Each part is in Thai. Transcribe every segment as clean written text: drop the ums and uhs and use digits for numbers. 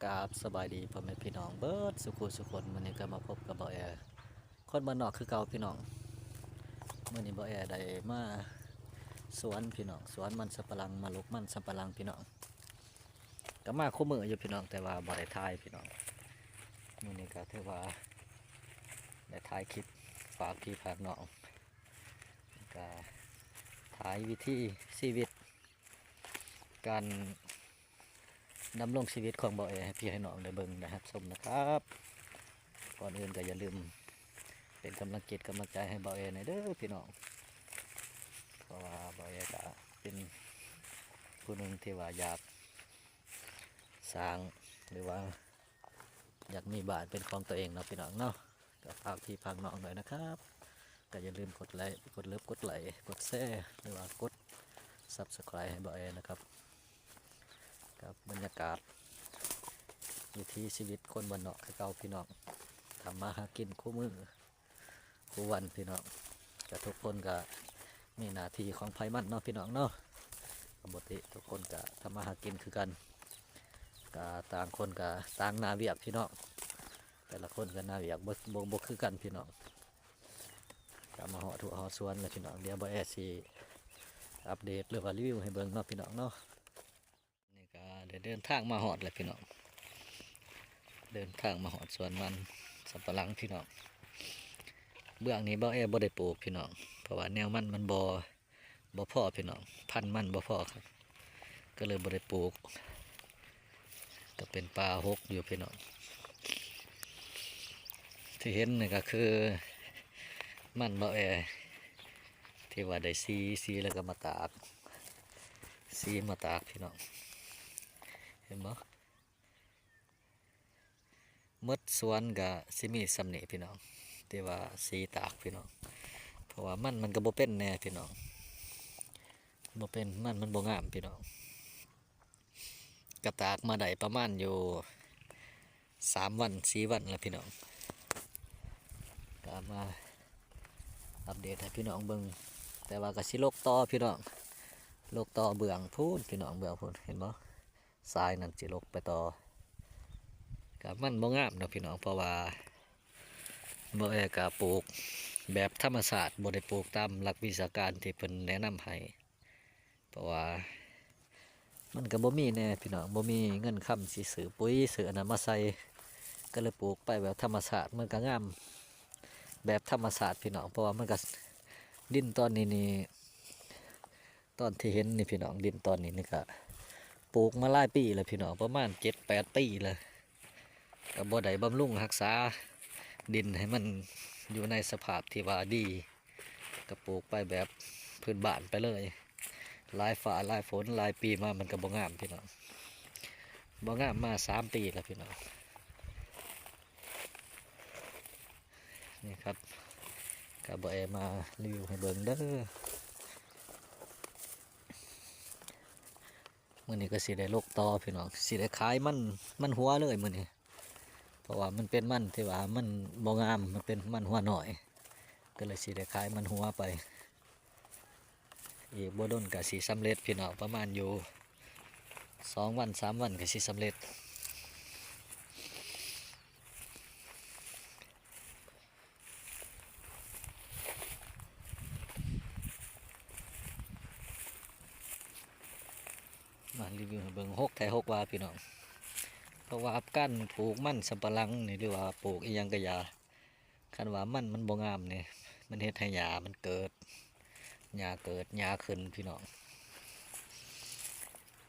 กราบสบายดีพ่อแม่พี่น้องเบิดสุขุสุคนวันนี้ก็มาพบกับบ่อแอคนบ้านนอกคือเก่าพี่น้องเมื่อนี้บ่อแอได้มาสวนพี่น้องสวนมันสับปะหลังมาลุกมันสับปะหลังพี่น้องก็มาคู่มืออยู่พี่น้องแต่ว่าบ่ได้ถ่ายพี่น้องมื่อนี้ก็ถือว่าได้ถ่ายคลิปฝากพี่ฝากน้องก็ถ่ายวิธีชีวิตการดำรงชีวิตของบ่อแอให้พี่ให้น้องได้เบิ่งนะครับชมนะครับก่อนอื่นก็อย่าลืมเป็นกำลังจิตกำลังใจให้บ่อแอหน่อยเด้อพี่น้องเพราะว่าบ่อแอก็เป็นผู้หนึ่งที่ว่าอยากสร้างหรือว่าอยากมีบ้านเป็นของตัวเองเนาะพี่น้องเนาะก็ฝากพี่ฝากน้องหน่อยนะครับก็อย่าลืมกดไลค์กดเลิฟกดไลค์กดแชร์หรือว่ากด Subscribe ให้บ่อแอนะครับกับบรรยากาศวิถีชีวิตคนบ้านนอกคือเก่าพี่น้องทำมาหากินคู่มือคู่วันพี่น้องก็ทุกคนก็มีหน้าที่ของไผมันเนาะพี่น้องเนาะปกติทุกคนก็ทำมาหากินคือกันก็ต่างคนก็ต่างหน้าเวียกพี่น้องแต่ละคนก็หน้าเวียกบ่คือกันพี่น้องก็มาเหาะถั่วเหาะสวนเลยพี่น้องเดี๋ยวบ่แอสิอัปเดตหรือว่ารีวิวให้เบิ่งเนาะพี่น้องเนาะนี่ก็ได้เดินทางมาหอดเลยพี่น้องเดินทางมาหอดสวนมันสับปะหลังพี่น้องเบื้องนี้บ่แอบ่ได้ปลูกพี่น้องเพราะว่าแนวมันบ่พอพี่น้องพันธุ์มันบ่พอครับก็เลยบ่ได้ปลูกก็เป็นป่าหกอยู่พี่น้องที่เห็นนี่ก็คือมันบ่แอที่ว่าได้ซีแล้วก็มาตากซีมาตากพี่น้องเห็นบ่มดสวนก็สิมีสำนีพี่น้องที่ว่าซีตากพี่น้องเพราะว่ามันก็บ่เป็นแน่พี่น้องบ่เป็นมันบ่งามพี่น้องกระตากมาได้ประมาณอยู่3 วัน4 วันแล้วพี่น้องก็มาอัปเดตให้พี่น้องเบิ่งแต่ว่าก็สิโลกต่อพี่น้องโลกต่อเบื้องพูนพี่น้องเบื้องพูนเห็นบ่ทรายนั่นสิโลกไปต่อก็มันบ่งามเนาะพี่น้องเพราะว่าบ่แอก็ปลูกแบบธรรมชาติบ่ได้ปลูกตามหลักวิชาการที่เพิ่นแนะนำให้เพราะว่ามันก็บ่มีแน่พี่น้องบ่มีเงินค้ำสิซื้อปุ๋ยซื้ออันนั้นมาใส่ก็เลยปลูกไปแบบธรรมชาติมันก็งามแบบธรรมชาติพี่น้องเพราะว่ามันก็ดินตอนนี้นี่ตอนที่เห็นนี่พี่น้องดินตอนนี้นี่ก็ปลูกมาหลายปีแล้วพี่น้องประมาณ7-8 ปีเลยก็บ่ได้บำรุงรักษาดินให้มันอยู่ในสภาพที่ว่าดีก็ปลูกไปแบบพื้นบ้านไปเลยหลายฝ่าหลายฝนหลายปีมามันก็บ่งามพี่น้องบ่งามมา3 ปีแล้วพี่น้องนี่ครับก็บ่แอมารีวิวให้เบิ่งเด้อมื้อนี้ก็สิได้ลกต่อพี่น้องสิได้ขายมันหัวเลยมื้อนี้เพราะว่ามันเป็นมันที่ว่ามันบ่งามมันเป็นมันหัวหน่อยก็เลยสิได้ขายมันหัวไปอีกบ่ดนก็สิสำเร็จพี่น้องประมาณอยู่2 วัน 3 วันก็สิสำเร็จมารีวิวให้เบิ่ง6 ไถ 6 วาพี่น้องเพราะว่าการปลูกมันสำปะหลังนี่หรือว่าปลูกอีหยังก็อย่าคันว่ามันบ่งามนี่มันเฮ็ดให้หญ้ามันเกิดหญ้าเกิดหญ้าขึ้นพี่น้อง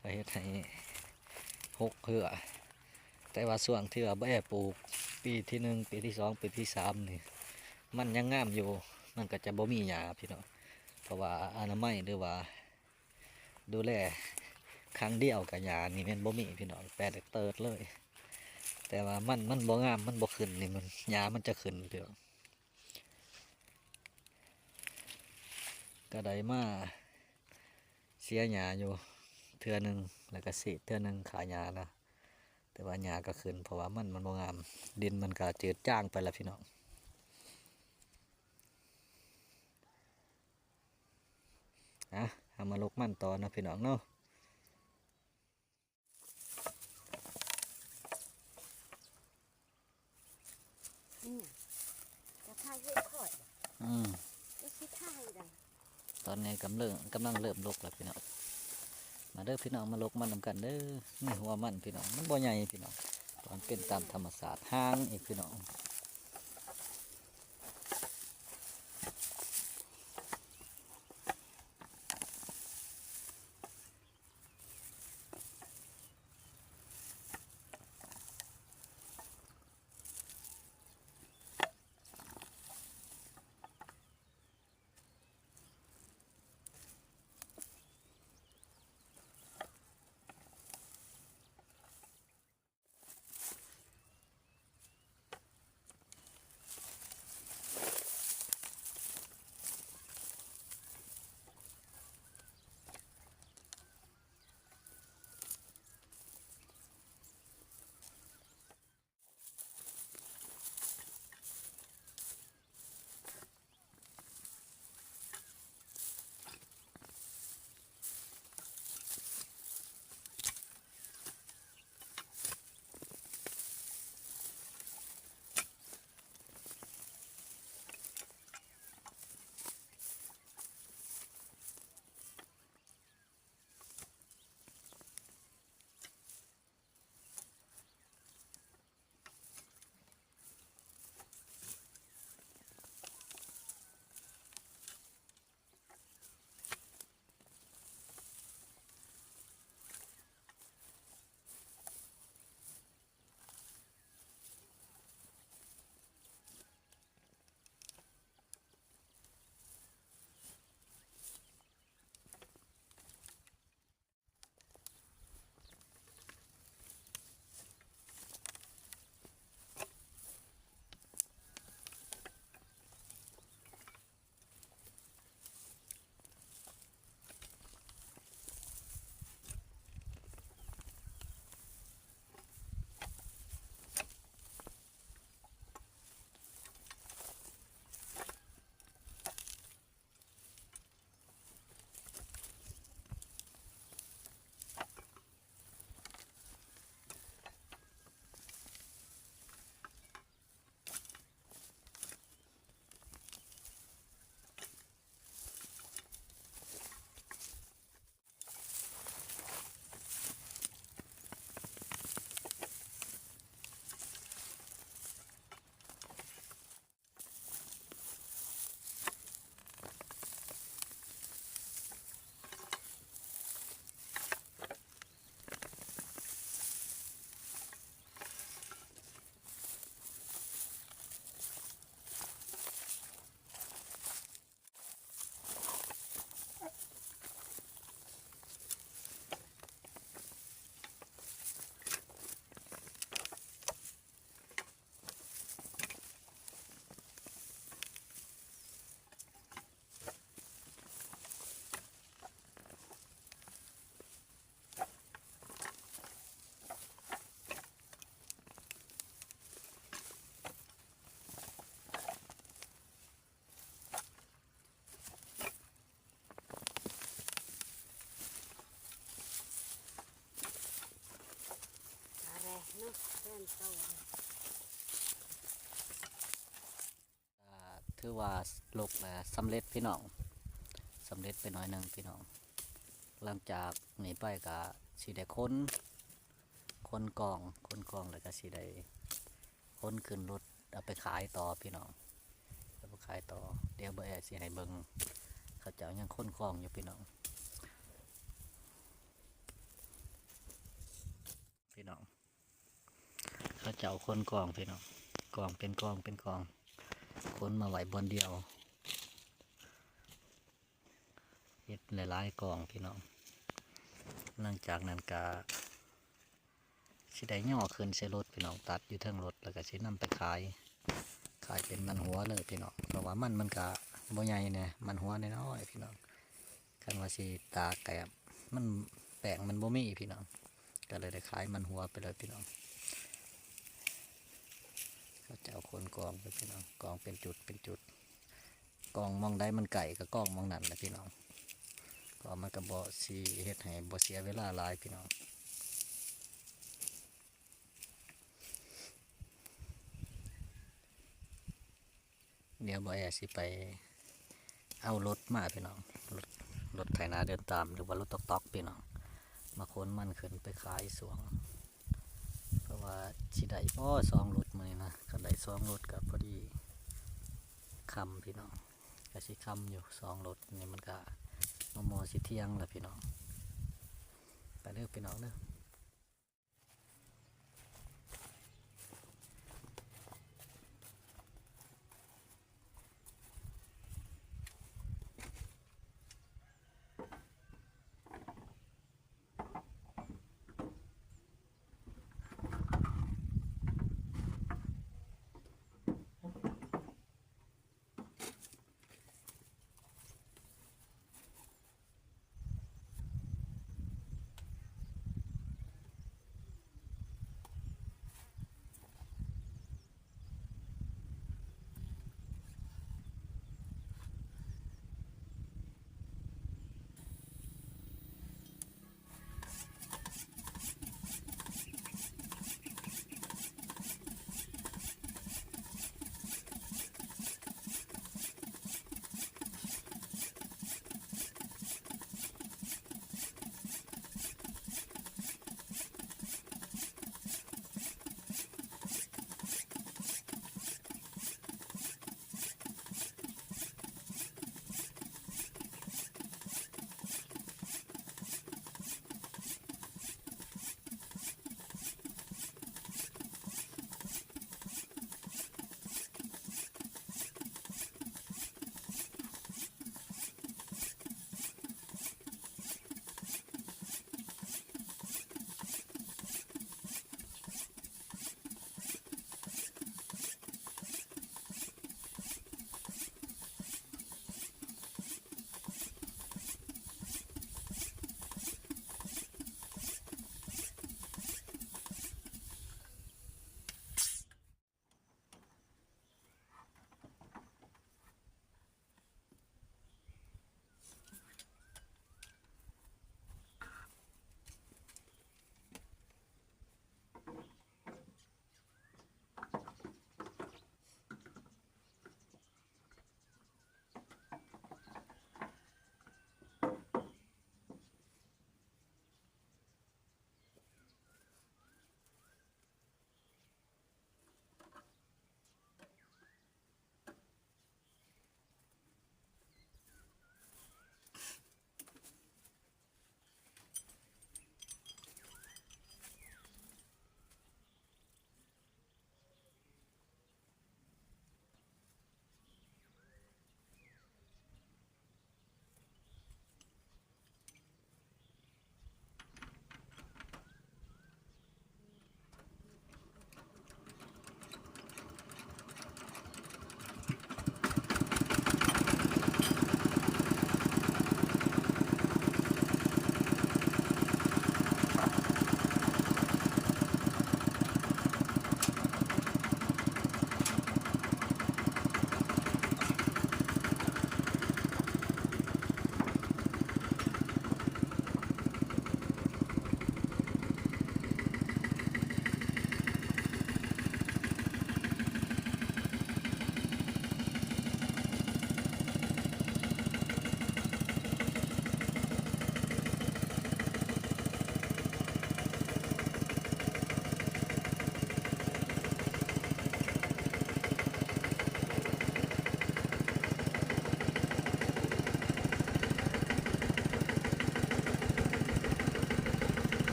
ก็เฮ็ดให้หกเหือแต่ว่าช่วงที่ว่าบ่แอปลูกปีที่1ปีที่2ปีที่3นี่มันยังงามอยู่มันก็จะบ่มีหญ้าพี่น้องเพราะว่าอนามัยหรือว่าดูแลครั้งเดียวกับหญ้านี่แม่นบ่มีพี่น้องแปดเติร์ดเลยแต่ว่ามันบ่งามมันบ่ขึ้นนี่มันหญ้ามันจะขึ้นพี่น้องก็ได้มาเสียหญ้าอยู่เทื่อหนึงแล้วก็สีดเทื่อหนึงขายหญ้านะแต่ว่าหญ้าก็ขึ้นเพราะว่ามันบ่งามดินมันก็จืดจ้างไปแล้วพี่น้องเอามาลกมันต่อนะพี่น้องเนาะ ก็สิถ่ายได้ ตอนนี้กำลังเริ่มลกแล้วพี่น้องมาเด้อพี่น้องมาลกมันนำกันเด้อนี่หัวมันพี่น้องมันบ่ใหญ่พี่น้องมันเป็นตามธรรมชาติห่างอีกพี่น้องอะไรเนาะเริ่มโต ถือว่าลกแล้วสำเร็จพี่น้องสำเร็จไปหน่อยนึงพี่น้องหลังจากนี้ไปก็สิได้คนกองแล้วก็สิได้คนขึ้นรถเอาไปขายต่อพี่น้องเอาไปขายต่อเดี๋ยวบ่แอสิให้เบิ่งเขาเจ้ายังคนกองอยู่พี่น้องเขาเจ้าคนกองพี่น้องกองเป็นกองคนมาไว้บนเดียวเฮ็ดหลายๆกองพี่น้องหลังจากนั้นก็สิได้ย่อขึ้นใส่รถพี่น้องตัดอยู่เทิงรถแล้วก็สินำไปขายเป็นมันหัวเลยพี่น้องเพราะว่ามันก็บ่ใหญ่แน่มันหัวน้อยๆพี่น้องคันว่าสิตากแกบมันแป้งมันบ่มีพี่น้องก็เลยได้ขายมันหัวไปเลยพี่น้องเขาจะเอาคนกองไปพี่น้องกองเป็นจุดกองมองได้มันไก่ก็กองมองนั่นแหละพี่น้องก็มันก็บ่สิเฮ็ดให้บ่เสียเวลาหลายพี่น้อง เดี๋ยวบ่แอสิไปเอารถมาพี่น้องรถไถนาเดินตามหรือว่ารถตอกๆพี่น้องมาขนมันขึ้นไปขายสวงเพราะว่าสิได้บ่2รถมื้อนี้นะก็ได้2รถก็พอดีค่ำพี่น้องก็สิค่ำอยู่2รถนี่มันก็มอสิเที่ยงแล้วพี่น้องไปเด้อพี่น้องเด้อ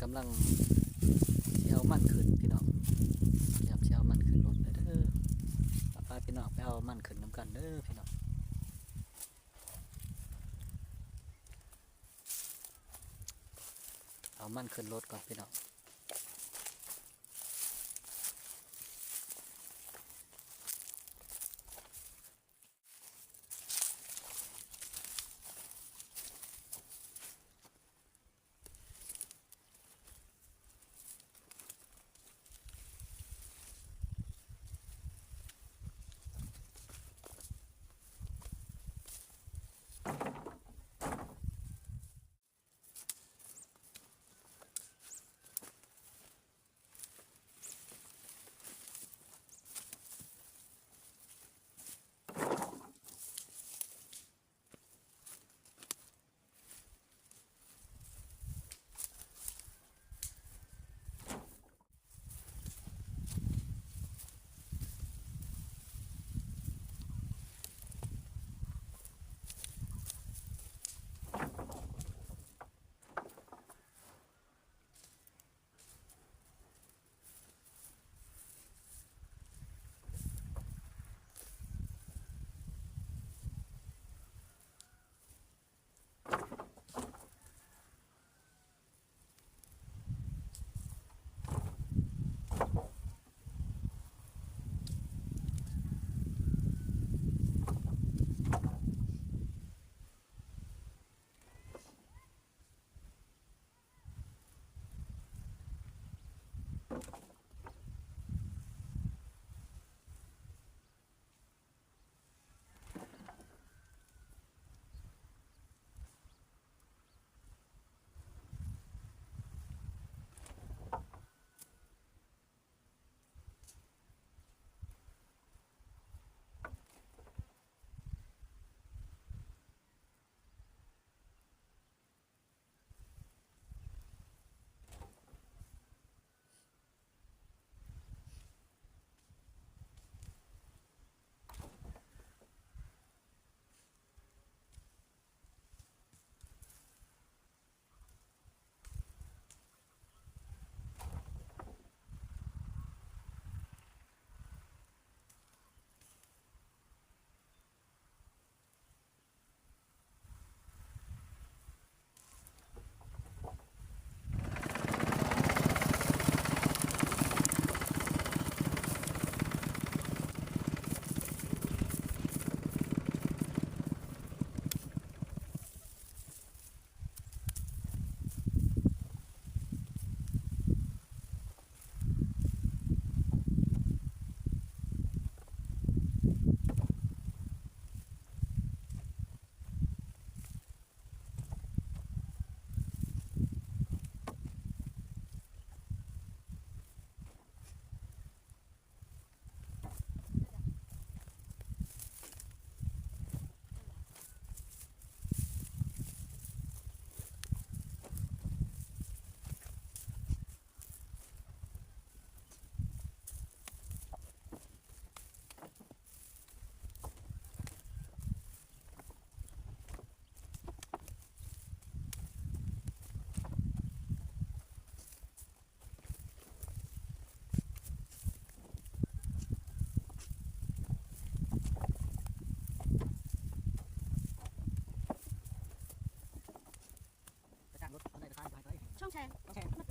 กำลังสิเอามันขึ้นพี่น้องพยายามสิเอามันขึ้นรถเลยเด้อพาพี่น้องไปเอามันขึ้นนำกันเด้อพี่น้องเอามันขึ้นรถก่อนพี่น้อง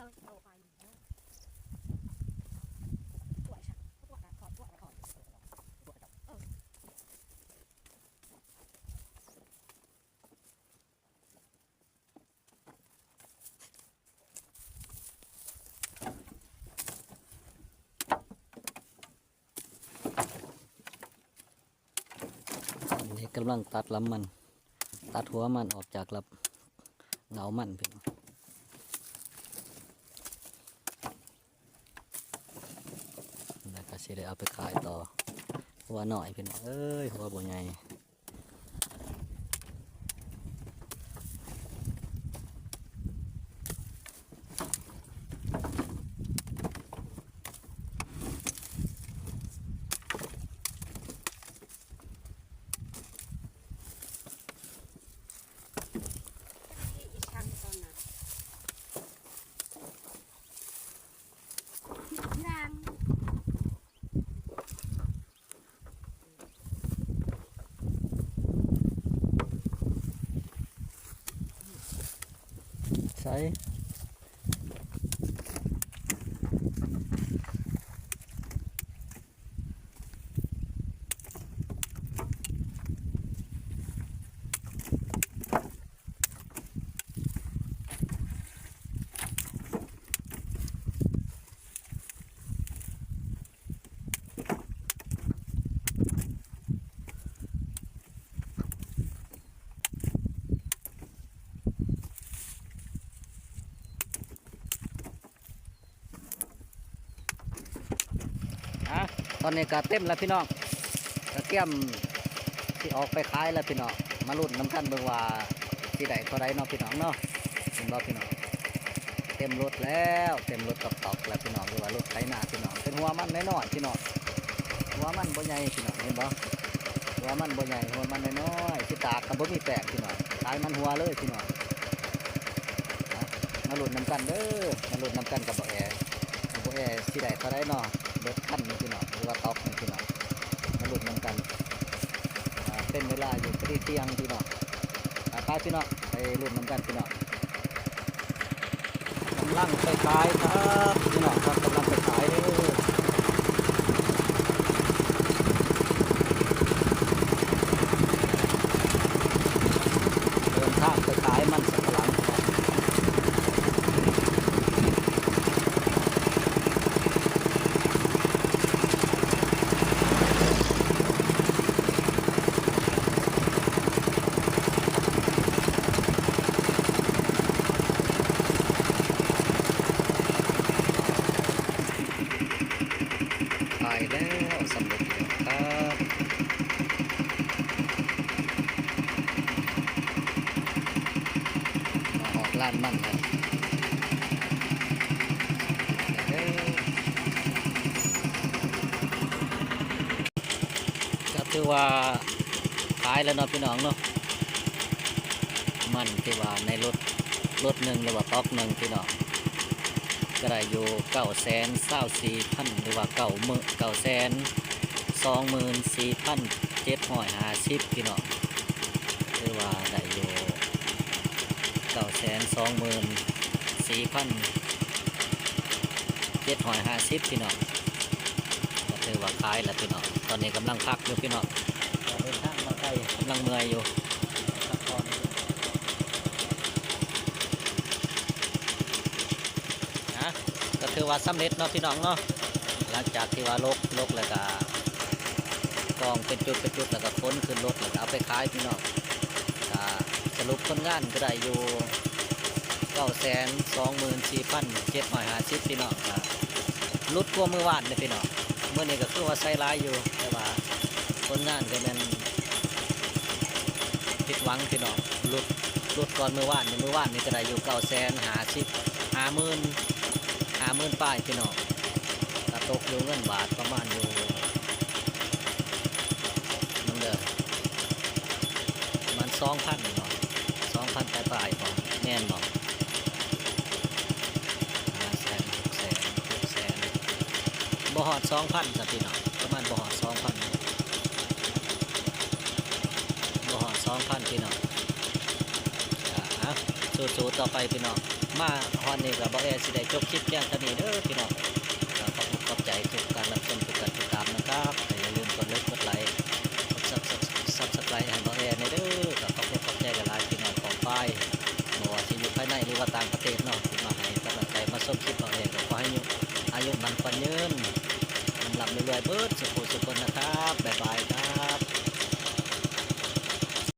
เราโตไปแล้วตัวฉันตัวนะขอตัวขอเออ อันนี้กำลังตัดลำมัน ตัดหัวมันออกจากลำเหงามันพี่น้องแล้วก็สิได้เอาไปขายต่อหัวหน่อยพี่น้องเอ้ยหัวบ่ใหญ่ ที่อีช่างตอนนั้นนาง ใช่ตอนนี้ก็เต็มแล้วพี่น้องกระเทียมที่ออกไปขายแล้วพี่น้องมาลุ้นน้ำกันเบิ่งว่าที่ใดเท่าไรเนาะพี่น้องเนาะเห็นบ่พี่น้องเต็มรถแล้วเต็มรถตอกๆแล้วพี่น้องหรือว่ารถไถนาพี่น้องเป็นหัวมันน้อยๆพี่น้องหัวมันบ่ใหญ่พี่น้องเห็นบ่หัวมันบ่ใหญ่หัวมันน้อยๆที่ตากก็บ่มีแตกพี่น้องขายมันหัวเลยพี่น้องมาลุ้นน้ำกันเด้อมาลุ้นน้ำกันกับบ่แอที่ใดเท่าไรเนาะเด็ดขั้นนี่พี่น้องหรือว่าตอกนี่พี่น้องมาลุ้นน้ำกันเป็นเวลาอยู่ที่เที่ยงพี่น้องไปพี่น้องไปลุ้นน้ำกันพี่น้องกำลังไปขายครับพี่น้องครับกำลังไปขายเด้อเดินทางไปขายมันสับปะหลังครับขายแล้วสำเร็จแล้วครับมาออกร้านมันแล้วเด้อก็ถือว่าขายแล้วเนาะพี่น้องเนาะมันที่ว่าในรถหนึ่งหรือว่าต๊อกหนึ่งพี่น้องก็ได้อยู่924,000หรือว่า924,750พี่น้องหรือว่าได้อยู่924,750พี่น้องก็ถือว่าขายแล้วพี่น้องตอนนี้กำลังพักอยู่พี่น้องเดินทางมาไกลกำลังเมื่อยอยู่พักผ่อนนะก็ถือว่าสำเร็จเนาะพี่น้องเนาะหลังจากที่ว่าลกแล้วก็กองเป็นจุดแล้วก็ค้นขึ้นรถแล้วก็เอาไปขายพี่น้องก็สรุปผลงานก็ได้อยู่924,750พี่น้องก็ลุดกว่ามือวานเลยพี่น้องเมื่อนี้ก็คือว่าใส่ร้ายอยู่แต่ว่าผลงานก็เป็นผิดหวังพี่น้องลุดก่อนมือวานนี่ก็ได้อยู่950,000ป้ายพี่น้องก็ตกอยู่เงินบาทประมาณอยู่นั่นเด้อมัน2,000เนาะ2,000ปลายๆบ่แม่นบ่500,000 600,000 บ่ฮอด 2,000จ้ะพี่น้องประมาณบ่ฮอด 2,000บ่ฮอด 2,000พี่น้องสุ สู้ๆต่อไปพี่น้องมาฮอดนี้ก็บ่แอสิได้จบคลิปเพียงเท่านี้เด้อพี่น้องขอบใจทุกการรับชมทุกการติดตามนะครับอย่าลืมกดไลค์กดไลค์กด Subscribe ให้บ่แอในเด้อก็ขอบใจหลายๆพี่น้องของป้ายบ่ว่าสิอยู่ภายในหรือว่าต่างประเทศเนาะที่มาให้กำลังใจมาชมคลิปบ่แอก็ขอให้อายุมันขวัญยืนลำรวยเบิดสุขสุขคนนะ